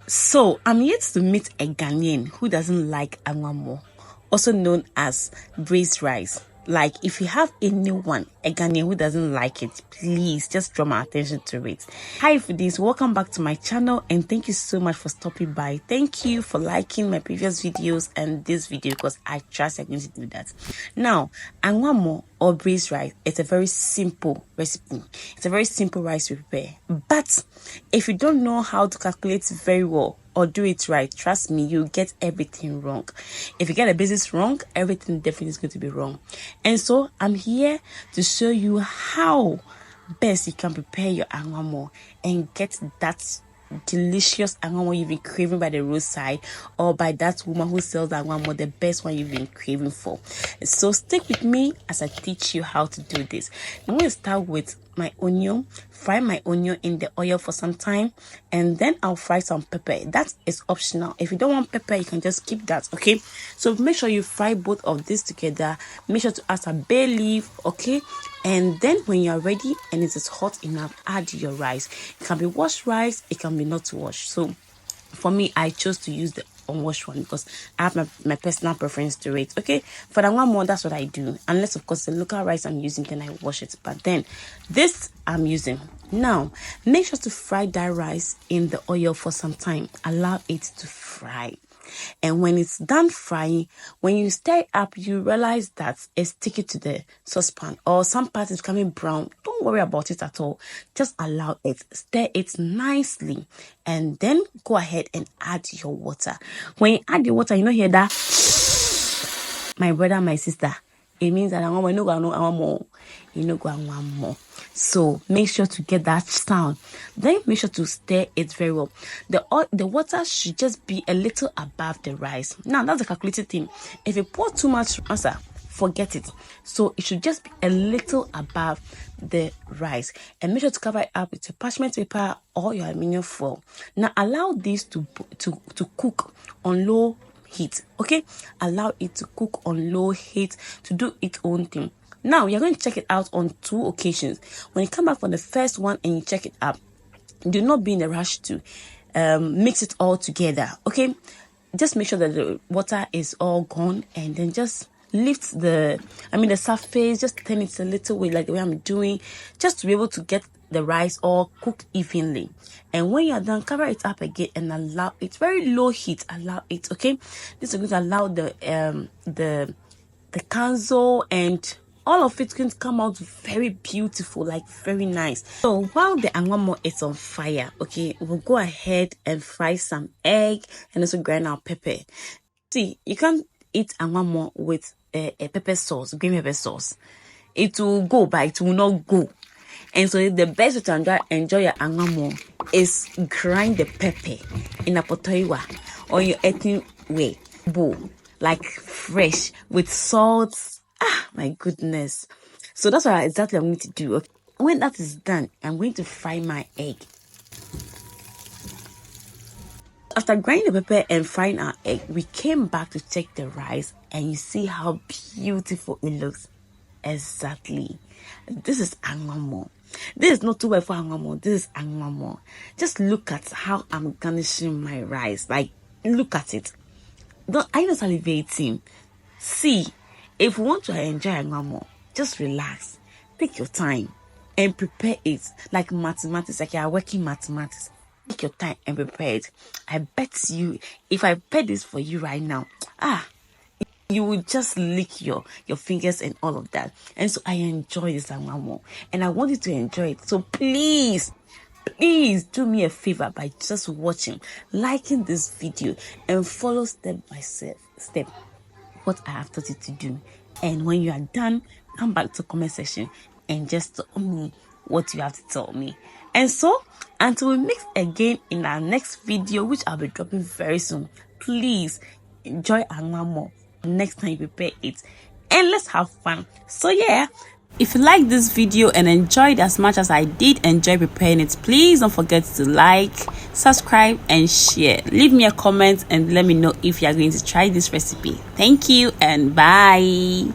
So I'm yet to meet a Ghanaian who doesn't like angwamo, also known as braised rice. Like, if you have anyone, a Ghanaian who doesn't like it, please just draw my attention to it. Hi foodies, welcome back to my channel and thank you so much for stopping by. Thank you for liking my previous videos and this video because I trust you're going to do that. Now, angwamo or braised rice, it's a very simple recipe. It's a very simple rice to prepare. But if you don't know how to calculate very well or do it right, trust me, you get everything wrong. If you get the basics wrong, everything definitely is going to be wrong. And so I'm here to show you how best you can prepare your angwamo and get that delicious angwamo you've been craving by the roadside or by that woman who sells angwamo, the best one you've been craving for. So stick with me as I teach you how to do this. I'm going to start with my onion. Fry my onion in the oil for some time, and then I'll fry some pepper. That is optional. If you don't want pepper, you can just skip that. Okay, so make sure you fry both of this together. Make sure to add some bay leaf. Okay, and then when you're ready and it is hot enough, add your rice. It can be washed rice, it can be not washed. So for me, I chose to use the unwashed one because I have my personal preference to it. Okay, for the one more, that's what I do, unless of course the local rice I'm using, then I wash it. But then this I'm using. Now make sure to fry that rice in the oil for some time. Allow it to fry, and when it's done frying, when you stir it up, you realize that it's sticky to the saucepan or some part is becoming brown. Don't worry about it at all. Just allow it, stir it nicely, and then go ahead and add your water. When you add your water, you know, hear that, my brother, my sister, it means that I want more. You know, go want more. So make sure to get that sound. Then make sure to stir it very well. The water should just be a little above the rice. Now that's the calculated thing. If you pour too much water, forget it. So it should just be a little above the rice, and make sure to cover it up with your parchment paper or your aluminum foil. Now allow this to cook on low heat. Okay, allow it to cook on low heat to do its own thing. Now you're going to check it out on 2 occasions. When you come back from the first one and you check it up, do not be in a rush to mix it all together. Okay, just make sure that the water is all gone, and then just lift the surface, just turn it a little way like the way I'm doing, just to be able to get the rice all cooked evenly. And when you're done, cover it up again and allow it very low heat. Allow it. Okay, this is going to allow the kanzo and all of it's going to come out very beautiful, like very nice. So while the angwamo is on fire, okay, we'll go ahead and fry some egg and also grind our pepper. See, you can't eat angwamo with a pepper sauce, green pepper sauce. It will go, but it will not go. And so the best way to enjoy your angwamo is grind the pepper in a potoiwa or your eating way bowl, like fresh with salt. Ah, my goodness. So that's what exactly I'm going to do. Okay? When that is done, I'm going to fry my egg. After grinding the pepper and frying our egg, we came back to check the rice, and you see how beautiful it looks. Exactly. This is angwamo. This is not too well for angwamo. This is angwamo. Just look at how I'm garnishing my rice. Like, look at it. I'm not salivating. See, if you want to enjoy angwamo, just relax. Take your time and prepare it like mathematics, like you are working mathematics. Take your time and prepare it. I bet you, if I prepare this for you right now, you will just lick your fingers and all of that. And so I enjoy this angwamo, and I want you to enjoy it. So please do me a favor by just watching, liking this video, and follow step by step what I have taught you to do. And when you are done, come back to the comment section and just tell me what you have to tell me. And so until we meet again in our next video, which I'll be dropping very soon, please enjoy angwamo next time you prepare it, and let's have fun. So yeah, if you like this video and enjoyed as much as I did enjoy preparing it, please don't forget to like, subscribe and share. Leave me a comment and let me know if you are going to try this recipe. Thank you and bye.